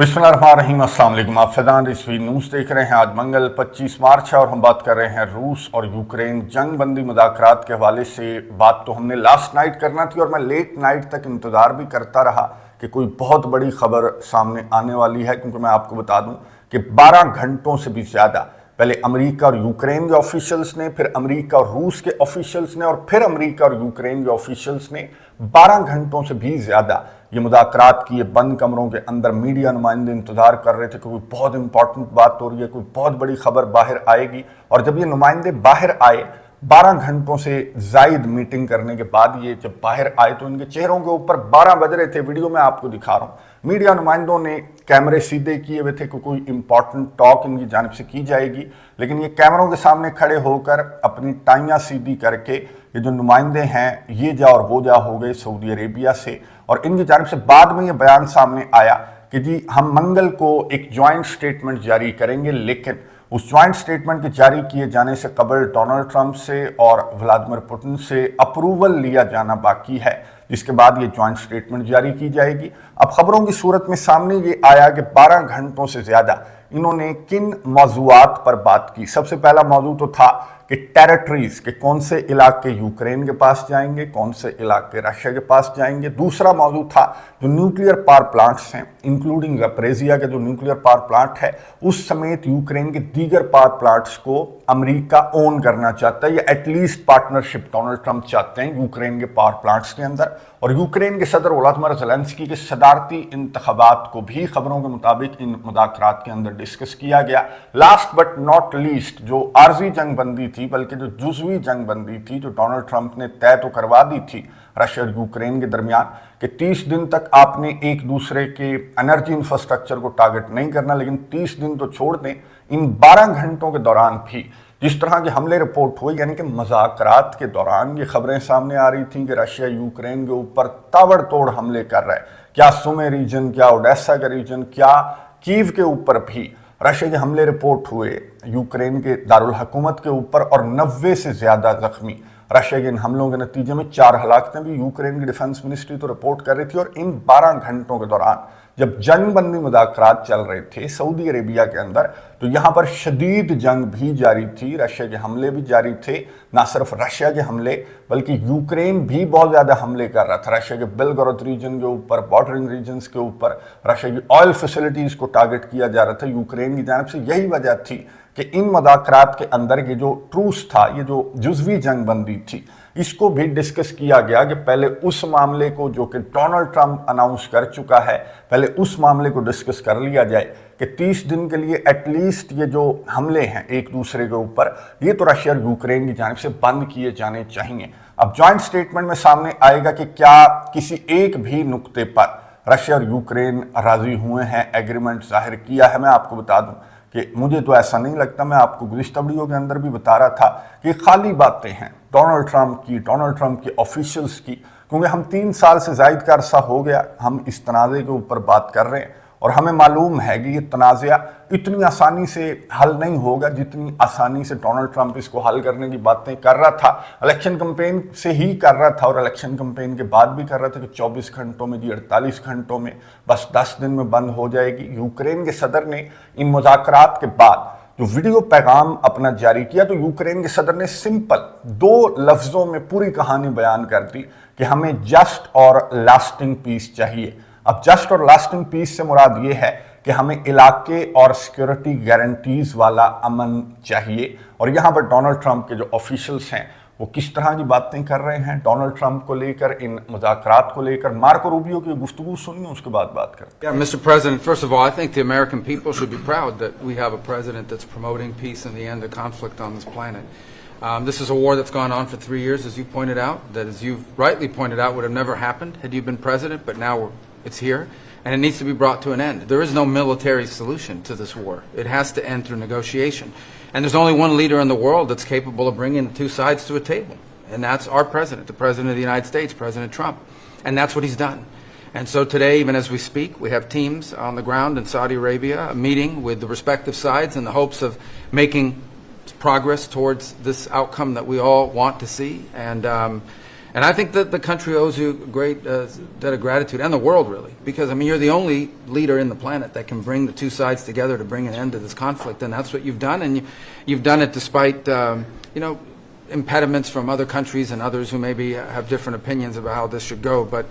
बिस्मिल्लाहिर्रहमानिर्रहीम, अस्सलाम वालेकुम। आप फैज़ान रिजवी न्यूज़ देख रहे हैं। आज मंगल 25 मार्च है और हम बात कर रहे हैं रूस और यूक्रेन जंग बंदी मुज़ाकरात के हवाले से। बात तो हमने लास्ट नाइट करना थी और मैं लेट नाइट तक इंतज़ार भी करता रहा कि कोई बहुत बड़ी खबर सामने आने वाली है, क्योंकि मैं आपको बता दूं कि 12 घंटों से भी ज़्यादा पहले अमेरिका और यूक्रेन के ऑफिशियल्स ने, फिर अमेरिका और रूस के ऑफिशियल्स ने और फिर अमेरिका और यूक्रेन के ऑफिशियल्स ने 12 घंटों से भी ज़्यादा ये मुज़ाकरात की बंद कमरों के अंदर मीडिया नुमाइंदे इंतजार कर रहे थे कि कोई बहुत इंपॉर्टेंट बात हो रही है, कोई बहुत बड़ी खबर बाहर आएगी। और जब ये नुमाइंदे बाहर आए 12 घंटों से जायद मीटिंग करने के बाद ये जब बाहर आए तो इनके चेहरों के ऊपर 12 बज रहे थे। वीडियो में आपको दिखा रहा हूँ, मीडिया नुमाइंदों ने कैमरे सीधे किए हुए थे कि कोई इंपॉर्टेंट टॉक इनकी जानिब से की जाएगी, लेकिन ये कैमरों के सामने खड़े होकर अपनी टाइयां सीधी करके ये जो नुमाइंदे हैं ये जा और वो जा हो गए सऊदी अरेबिया से। और इनकी जानिब से बाद में ये बयान सामने आया कि जी हम मंगल को एक ज्वाइंट स्टेटमेंट जारी करेंगे, लेकिन उस ज्वाइंट स्टेटमेंट के जारी किए जाने से कबल डोनाल्ड ट्रंप से और व्लादिमीर पुतिन से अप्रूवल लिया जाना बाकी है, जिसके बाद ये ज्वाइंट स्टेटमेंट जारी की जाएगी। अब खबरों की सूरत में सामने ये आया कि 12 घंटों से ज़्यादा इन्होंने किन मौजूआत पर बात की। सबसे पहला मौजू तो था कि टेरिटरीज के कौन से इलाके यूक्रेन के पास जाएंगे, कौन से इलाके रशिया के पास जाएंगे। दूसरा मौजू था जो न्यूक्लियर पावर प्लांट्स हैं, इंक्लूडिंग ज़परेज़िया के जो न्यूक्लियर पावर प्लांट है उस समेत यूक्रेन के दीगर पावर प्लांट्स को अमेरिका ओन करना चाहता है, या एटलीस्ट पार्टनरशिप डोनाल्ड ट्रंप चाहते हैं यूक्रेन के पावर प्लांट्स के अंदर। और यूक्रेन के सदर वोलोदिमीर ज़ेलेंस्की के सदारती इंतखाबात को भी खबरों के मुताबिक इन मुज़ाकरात के अंदर डिस्कस किया गया। लास्ट बट नॉट लीस्ट, जो आर्जी जंग बंदी थी, बल्कि जो जुज़वी जंग बंदी थी जो डोनाल्ड ट्रंप ने तय तो करवा दी थी रशिया और यूक्रेन के दरमियान कि 30 दिन तक आपने एक दूसरे के एनर्जी इंफ्रास्ट्रक्चर को टारगेट नहीं करना, लेकिन 30 दिन तो छोड़ दें, इन 12 घंटों के दौरान भी जिस तरह के हमले रिपोर्ट हुए, यानी कि मुज़ाकरात के दौरान ये खबरें सामने आ रही थी कि रशिया यूक्रेन के ऊपर ताबड़तोड़ हमले कर रहा है। क्या सुमे रीजन, क्या ओडेसा का रीजन, क्या कीव के ऊपर भी रशिया के हमले रिपोर्ट हुए यूक्रेन के दारुल हुकूमत के ऊपर, और 90 से ज़्यादा जख्मी। रशिया के इन हमलों के नतीजे में 4 हलाकतें भी यूक्रेन की डिफेंस मिनिस्ट्री तो रिपोर्ट कर रही थी। और इन 12 घंटों के दौरान जब जंग बंदी मुज़ाकरात चल रहे थे सऊदी अरेबिया के अंदर, तो यहाँ पर शदीद जंग भी जारी थी, रशिया के हमले भी जारी थे। ना सिर्फ रशिया के हमले बल्कि यूक्रेन भी बहुत ज़्यादा हमले कर रहा था रशिया के बेलगोरोद रीजन के ऊपर, बॉर्डरिंग रीजन्स के ऊपर। रशिया की ऑयल फैसिलिटीज़ को टारगेट किया जा रहा था यूक्रेन की जानिब से। यही वजह थी कि इन मुज़ाकरात के अंदर ये जो ट्रूस था, ये जो जुज़वी जंग बंदी थी, इसको भी डिस्कस किया गया कि पहले उस मामले को जो कि डोनाल्ड ट्रंप अनाउंस कर चुका है, पहले उस मामले को डिस्कस कर लिया जाए कि 30 दिन के लिए एटलीस्ट ये जो हमले हैं एक दूसरे के ऊपर, ये तो रशिया और यूक्रेन की जानिब से बंद किए जाने चाहिए। अब जॉइंट स्टेटमेंट में सामने आएगा कि क्या किसी एक भी नुक्ते पर रशिया और यूक्रेन राजी हुए हैं, एग्रीमेंट जाहिर किया है। मैं आपको बता दूं कि मुझे तो ऐसा नहीं लगता। मैं आपको गुज़िश्ता वीडियो के अंदर भी बता रहा था कि खाली बातें हैं डोनाल्ड ट्रंप की ऑफिशियल्स की, क्योंकि हम 3 साल से ज़ायद का अरसा हो गया हम इस तनाज़े के ऊपर बात कर रहे हैं, और हमें मालूम है कि ये तनाज़ा इतनी आसानी से हल नहीं होगा जितनी आसानी से डोनाल्ड ट्रंप इसको हल करने की बातें कर रहा था। इलेक्शन कैंपेन से ही कर रहा था और इलेक्शन कैंपेन के बाद भी कर रहा था कि 24 घंटों में, 48 घंटों में, बस 10 दिन में बंद हो जाएगी। यूक्रेन के सदर ने इन मुज़ाकरात के बाद जो वीडियो पैगाम अपना जारी किया, तो यूक्रेन के सदर ने सिंपल 2 लफ्ज़ों में पूरी कहानी बयान कर दी कि हमें जस्ट और लास्टिंग पीस चाहिए। अब जस्ट और लास्टिंग पीस से मुराद ये है कि हमें इलाके और सिक्योरिटी गारंटीज वाला अमन चाहिए। और यहाँ पर डोनाल्ड ट्रंप के जो ऑफिशियल्स हैं वो किस तरह की बातें कर रहे हैं डोनाल्ड ट्रंप को लेकर, इन मुज़ाकरात को लेकर। मार्को रूबियो की गुफ्तगू सुनिए, उसके बाद बात करते हैं। Yeah, Mr. President, first of all, I think the American people should be proud that we have a president that's promoting peace and the end of conflict on this planet. This is a war that's gone on for 3 years, as you pointed out, that, as you rightly pointed out, would have never happened had you been president, but now it's here, and it needs to be brought to an end. There is no military solution to this war. It has to end through negotiation. And there's only one leader in the world that's capable of bringing the 2 sides to a table, and that's our president, the President of the United States, President Trump. And that's what he's done. And so today, even as we speak, we have teams on the ground in Saudi Arabia meeting with the respective sides in the hopes of making progress towards this outcome that we all want to see. And And I think that the country owes you a great debt of gratitude, and the world really, because I mean you're the only leader in the planet that can bring the two sides together to bring an end to this conflict, and that's what you've done, and you've done it despite impediments from other countries and others who maybe have different opinions about how this should go. But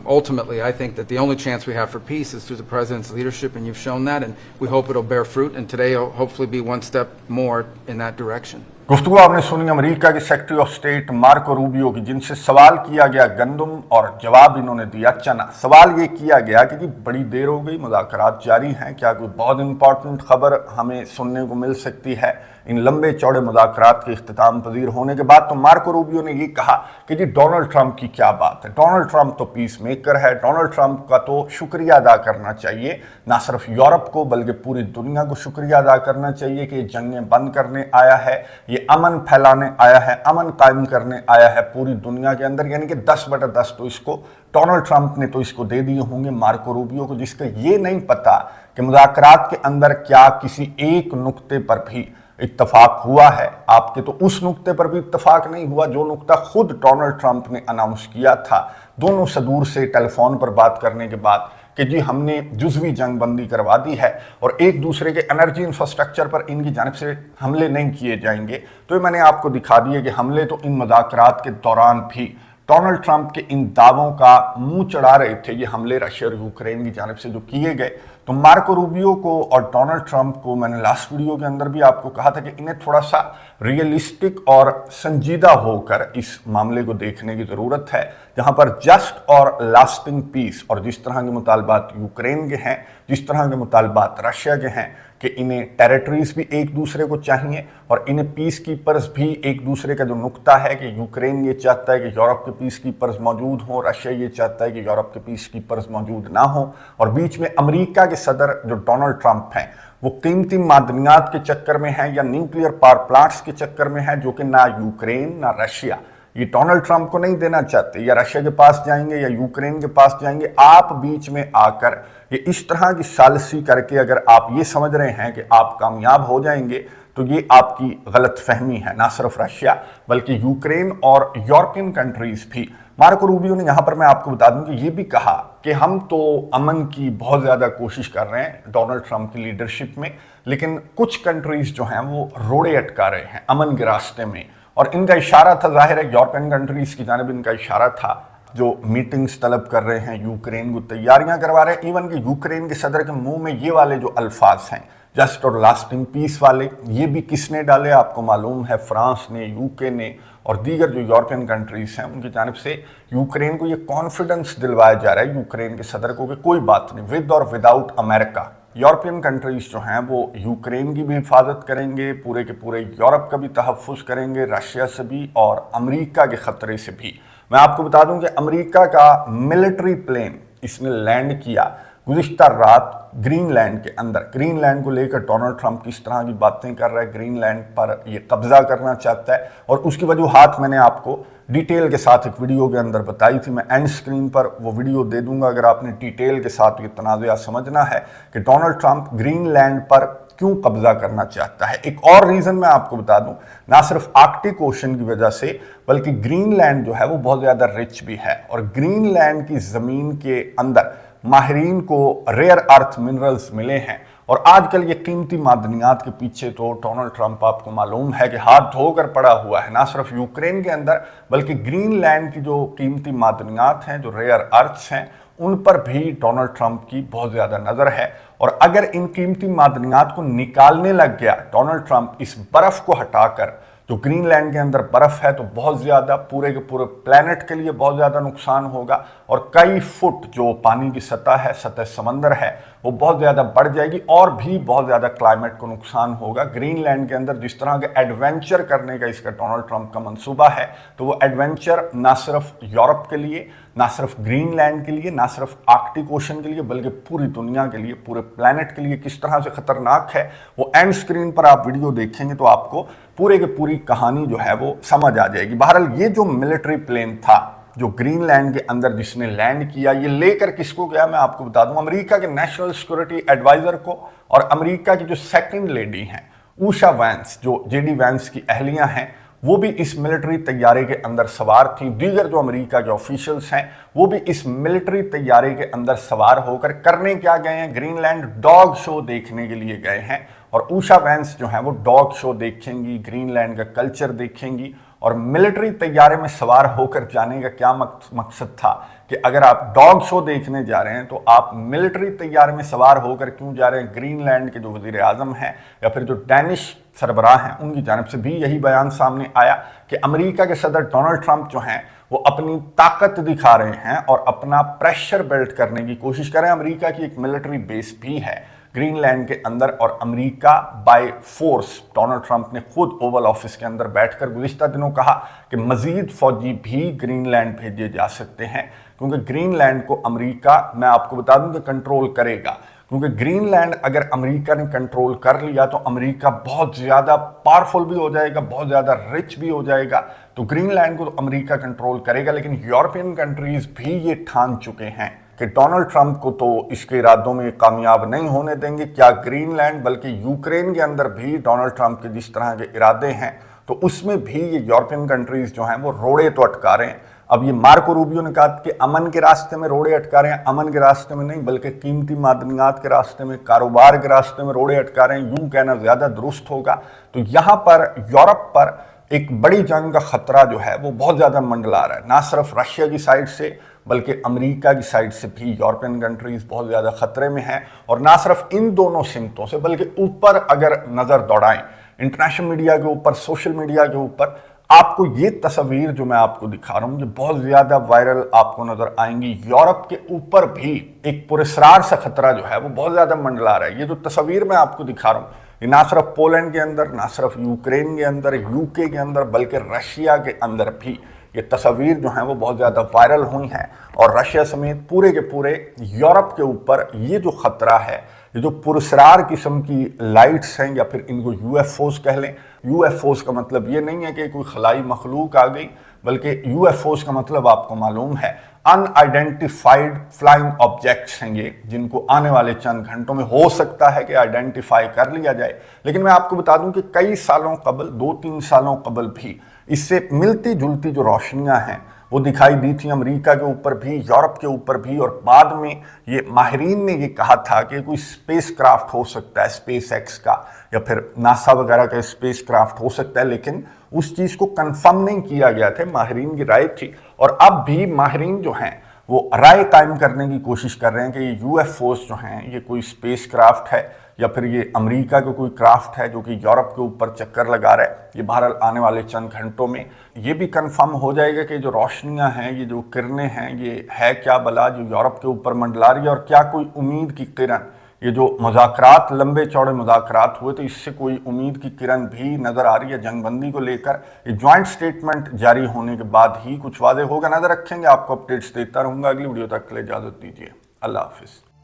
ultimately, I think that the only chance we have for peace is through the President's leadership, and you've shown that, and we hope it'll bear fruit, and today will hopefully be one step more in that direction. गुफ्तगू आपने सुनी America के secretary of state Marco Rubio की, जिनसे सवाल किया गया गंदम और जवाब इन्होंने दिया चना। सवाल ये किया गया कि जी बड़ी देर हो गई, मुज़ाकरात जारी हैं, क्या कोई बहुत इंपॉर्टेंट खबर हमें सुनने को मिल सकती है इन लंबे चौड़े मुज़ाकरात के इख्तिताम पजीर होने के बाद? तो मार्को रूबियो ने ये कहा कि जी डोनाल्ड ट्रंप की क्या बात है, डोनाल्ड ट्रंप तो पीस मेकर है, डोनाल्ड ट्रंप का तो शुक्रिया अदा करना चाहिए, ना सिर्फ यूरोप को बल्कि पूरी दुनिया को शुक्रिया अदा करना चाहिए कि जंगें बंद करने आया है, ये अमन फैलाने आया है, अमन कायम करने आया है पूरी दुनिया के अंदर। यानी कि 10/10 तो इसको डोनाल्ड ट्रंप ने तो इसको दे दिए होंगे मार्को रूबियो को, जिसका ये नहीं पता कि मुज़ाकरात के अंदर क्या किसी एक नुक्ते पर भी इत्तफाक हुआ है। आपके तो उस नुक्ते पर भी इत्तफाक नहीं हुआ जो नुक्ता खुद डोनाल्ड ट्रंप ने अनाउंस किया था दोनों सदूर से टेलीफोन पर बात करने के बाद कि जी हमने जुज़वी जंग बंदी करवा दी है और एक दूसरे के एनर्जी इंफ्रास्ट्रक्चर पर इनकी जानिब से हमले नहीं किए जाएंगे। तो ये मैंने आपको दिखा दिए कि हमले तो इन मुज़ाकरात के दौरान भी डोनाल्ड ट्रंप के इन दावों का मुंह चढ़ा रहे थे, ये हमले रशिया और यूक्रेन की जानिब से जो किए गए। तो मार्को रूबियो को और डोनाल्ड ट्रंप को मैंने लास्ट वीडियो के अंदर भी आपको कहा था कि इन्हें थोड़ा सा रियलिस्टिक और संजीदा होकर इस मामले को देखने की ज़रूरत है, जहां पर जस्ट और लास्टिंग पीस और जिस तरह के मुतालबात यूक्रेन के हैं, जिस तरह के मुतालबात रशिया के हैं कि इन्हें टेरिटरीज भी एक दूसरे को चाहिए और इन्हें पीस कीपर्स भी एक दूसरे का जो नुक्ता है कि यूक्रेन ये चाहता है कि यूरोप के पीस कीपर्स मौजूद हों, रशिया ये चाहता है कि यूरोप के पीस कीपर्स मौजूद ना हों, और बीच में अमेरिका के सदर जो डोनाल्ड ट्रंप हैं वो कीमती मादनियात के चक्कर में हैं या न्यूक्लियर पावर प्लांट्स के चक्कर में हैं, जो कि ना यूक्रेन ना रशिया ये डोनाल्ड ट्रंप को नहीं देना चाहते। या रशिया के पास जाएंगे या यूक्रेन के पास जाएंगे, आप बीच में आकर ये इस तरह की सालसी करके अगर आप ये समझ रहे हैं कि आप कामयाब हो जाएंगे तो ये आपकी गलत फहमी है। ना सिर्फ रशिया बल्कि यूक्रेन और यूरोपियन कंट्रीज भी। मार्को रूबियो ने यहाँ पर मैं आपको बता दूं कि ये भी कहा कि हम तो अमन की बहुत ज़्यादा कोशिश कर रहे हैं डोनाल्ड ट्रंप की लीडरशिप में, लेकिन कुछ कंट्रीज जो हैं वो रोड़े अटका रहे हैं अमन के रास्ते में। और इनका इशारा था, जाहिर है यूरोपियन कंट्रीज की जानिब इनका इशारा था, जो मीटिंग्स तलब कर रहे हैं, यूक्रेन को तैयारियां करवा रहे हैं। इवन कि यूक्रेन के सदर के मुंह में ये वाले जो अल्फाज हैं जस्ट और लास्टिंग पीस वाले, ये भी किसने डाले आपको मालूम है? फ्रांस ने, यूके ने और दीगर जो यूरोपियन कंट्रीज हैं उनकी जानिब से यूक्रेन को ये कॉन्फिडेंस दिलवाया जा रहा है यूक्रेन के सदर को कि कोई बात नहीं, विद और विदाउट अमेरिका यूरोपियन कंट्रीज जो हैं वो यूक्रेन की भी हिफाजत करेंगे, पूरे के पूरे यूरोप का भी तहफ़्फ़ुज़ करेंगे, रशिया से भी और अमेरिका के ख़तरे से भी। मैं आपको बता दूं कि अमेरिका का मिलिट्री प्लेन इसने लैंड किया गुज़िश्ता रात ग्रीनलैंड के अंदर। ग्रीनलैंड को लेकर डोनाल्ड ट्रंप किस तरह की बातें कर रहा है, ग्रीनलैंड पर ये कब्जा करना चाहता है, और उसकी वजूहात मैंने आपको डिटेल के साथ एक वीडियो के अंदर बताई थी। मैं एंड स्क्रीन पर वो वीडियो दे दूंगा अगर आपने डिटेल के साथ ये तनाज़ा समझना है कि डोनाल्ड ट्रंप ग्रीनलैंड पर क्यों कब्जा करना चाहता है। एक और रीज़न मैं आपको बता दूं, ना सिर्फ आर्कटिक ओशन की वजह से बल्कि ग्रीनलैंड जो है वो बहुत ज़्यादा रिच भी है, और ग्रीनलैंड की ज़मीन के अंदर माहिरीन को रेयर अर्थ मिनरल्स मिले हैं। और आजकल ये कीमती मादनियात के पीछे तो डोनाल्ड ट्रंप आपको मालूम है कि हाथ धोकर पड़ा हुआ है, ना सिर्फ यूक्रेन के अंदर बल्कि ग्रीनलैंड की जो कीमती मादनियात हैं, जो रेयर अर्थ्स हैं, उन पर भी डोनाल्ड ट्रंप की बहुत ज़्यादा नज़र है। और अगर इन कीमती मादनियात को निकालने लग गया डोनाल्ड ट्रंप इस बर्फ़ को हटाकर, जो ग्रीनलैंड के अंदर बर्फ़ है, तो बहुत ज़्यादा पूरे के पूरे प्लेनेट के लिए बहुत ज़्यादा नुकसान होगा, और कई फुट जो पानी की सतह है, सतह समंदर है, वो बहुत ज़्यादा बढ़ जाएगी और भी बहुत ज़्यादा क्लाइमेट को नुकसान होगा। ग्रीनलैंड के अंदर जिस तरह के एडवेंचर करने का इसका डोनाल्ड ट्रंप का मंसूबा है, तो वो एडवेंचर ना सिर्फ यूरोप के लिए, ना सिर्फ ग्रीनलैंड के लिए, ना सिर्फ आर्कटिक ओशन के लिए बल्कि पूरी दुनिया के लिए, पूरे प्लेनेट के लिए किस तरह से खतरनाक है, वो एंड स्क्रीन पर आप वीडियो देखेंगे तो आपको पूरे के पूरी कहानी जो है वो समझ आ जाएगी। बहरहाल ये जो मिलिट्री प्लेन था जो ग्रीनलैंड के अंदर जिसने लैंड किया, ये लेकर किसको गया मैं आपको बता दूं, अमेरिका के नेशनल सिक्योरिटी एडवाइजर को, और अमेरिका की जो सेकंड लेडी हैं ऊषा वैंस, जो जेडी वैंस की अहलियां हैं, वो भी इस मिलिट्री तैयारे के अंदर सवार थी। दीगर जो अमेरिका के ऑफिशियल्स हैं वो भी इस मिलिट्री तैयारे के अंदर सवार होकर करने क्या गए हैं, ग्रीनलैंड डॉग शो देखने के लिए गए हैं। और उषा वैंस जो है वो डॉग शो देखेंगी, ग्रीनलैंड का कल्चर देखेंगी। और मिलिट्री तैयारे में सवार होकर जाने का क्या मकसद था कि अगर आप डॉग शो देखने जा रहे हैं तो आप मिलिट्री तैयारे में सवार होकर क्यों जा रहे हैं। ग्रीनलैंड के जो वजीर आजम हैं या फिर जो डैनिश सरबराह हैं उनकी जानिब से भी यही बयान सामने आया कि अमेरिका के सदर डोनाल्ड ट्रंप जो हैं वो अपनी ताकत दिखा रहे हैं और अपना प्रेशर बिल्ड करने की कोशिश कर रहे हैं। अमेरिका की एक मिलिट्री बेस भी है ग्रीनलैंड के अंदर और America by force, Donald Trump ने खुद ओवल ऑफिस के अंदर बैठकर गुज़िश्ता दिनों कहा कि मजीद फौजी भी ग्रीनलैंड भेजे जा सकते हैं, क्योंकि ग्रीनलैंड को अमेरिका, मैं आपको बता दूं कि कंट्रोल करेगा। क्योंकि ग्रीनलैंड अगर अमेरिका ने कंट्रोल कर लिया तो अमेरिका बहुत ज़्यादा पावरफुल भी हो जाएगा, बहुत ज़्यादा रिच भी हो जाएगा। तो ग्रीनलैंड को तो अमेरिका कंट्रोल करेगा, लेकिन यूरोपियन कंट्रीज भी ये ठान चुके हैं कि डोनाल्ड ट्रंप को तो इसके इरादों में कामयाब नहीं होने देंगे। क्या ग्रीनलैंड बल्कि यूक्रेन के अंदर भी डोनाल्ड ट्रंप के जिस तरह के इरादे हैं तो उसमें भी ये यूरोपियन कंट्रीज जो हैं वो रोड़े तो अटका रहे हैं। अब ये मार्को रूबियो ने कहा कि अमन के रास्ते में रोड़े अटका रहे हैं, अमन के रास्ते में नहीं बल्कि कीमती मादनियात के रास्ते में, कारोबार के रास्ते में रोड़े अटका रहे हैं, यूं कहना ज़्यादा दुरुस्त होगा। तो यहाँ पर यूरोप पर एक बड़ी जंग का खतरा जो है वो बहुत ज़्यादा मंडला रहा है, ना सिर्फ रशिया की साइड से बल्कि अमेरिका की साइड से भी यूरोपियन कंट्रीज बहुत ज़्यादा खतरे में हैं। और ना सिर्फ इन दोनों सिमतों से बल्कि ऊपर अगर नज़र दौड़ाएं इंटरनेशनल मीडिया के ऊपर, सोशल मीडिया के ऊपर, आपको ये तस्वीर जो मैं आपको दिखा रहा हूँ ये बहुत ज़्यादा वायरल आपको नज़र आएंगी। यूरोप के ऊपर भी एक पुरस्कार सा खतरा जो है वो बहुत ज़्यादा मंडला रहा है। ये जो तस्वीर मैं आपको दिखा रहा हूँ ये ना सिर्फ पोलैंड के अंदर, ना सिर्फ यूक्रेन के अंदर, यूके के अंदर, बल्कि रशिया के अंदर भी ये तस्वीर जो है वो बहुत ज़्यादा वायरल हुई हैं। और रशिया समेत पूरे के पूरे यूरोप के ऊपर ये जो ख़तरा है, ये जो पुरस्कार किस्म की लाइट्स हैं या फिर इनको यूएफओस कह लें। यूएफओस का मतलब ये नहीं है कि कोई खलाई मखलूक आ गई, बल्कि यूएफओस का मतलब आपको मालूम है अनआइडेंटिफाइड फ्लाइंग ऑब्जेक्ट्स हैं ये, जिनको आने वाले चंद घंटों में हो सकता है कि आइडेंटिफाई कर लिया जाए। लेकिन मैं आपको बता दूं कि कई सालों कबल, 2-3 सालों कबल भी इससे मिलती जुलती जो रोशनियां हैं वो दिखाई दी थी अमेरिका के ऊपर भी, यूरोप के ऊपर भी। और बाद में ये माहिरीन ने ये कहा था कि कोई स्पेस क्राफ्ट हो सकता है, स्पेस एक्स का या फिर नासा वगैरह का स्पेस क्राफ्ट हो सकता है, लेकिन उस चीज़ को कंफर्म नहीं किया गया था। माहिरीन की राय थी और अब भी माहिरीन जो हैं वो राय कायम करने की कोशिश कर रहे हैं कि ये यूएफओस जो हैं ये कोई स्पेस क्राफ्ट है या फिर ये अमेरिका का कोई क्राफ्ट है जो कि यूरोप के ऊपर चक्कर लगा रहा है। ये बहरहाल आने वाले चंद घंटों में ये भी कंफर्म हो जाएगा कि जो रोशनियां हैं, ये जो किरणें हैं, ये है क्या बला जो यूरोप के ऊपर मंडला रही है और क्या कोई उम्मीद की किरण। ये जो मुज़ाकरात, लंबे चौड़े मुज़ाकरात हुए तो इससे कोई उम्मीद की किरण भी नज़र आ रही है जंगबंदी को लेकर। ये जॉइंट स्टेटमेंट जारी होने के बाद ही कुछ वादे होगा। नज़र रखेंगे, आपको अपडेट्स देता रहूँगा। अगली वीडियो तक के लिए इजाज़त दीजिए। अल्लाह हाफिज़।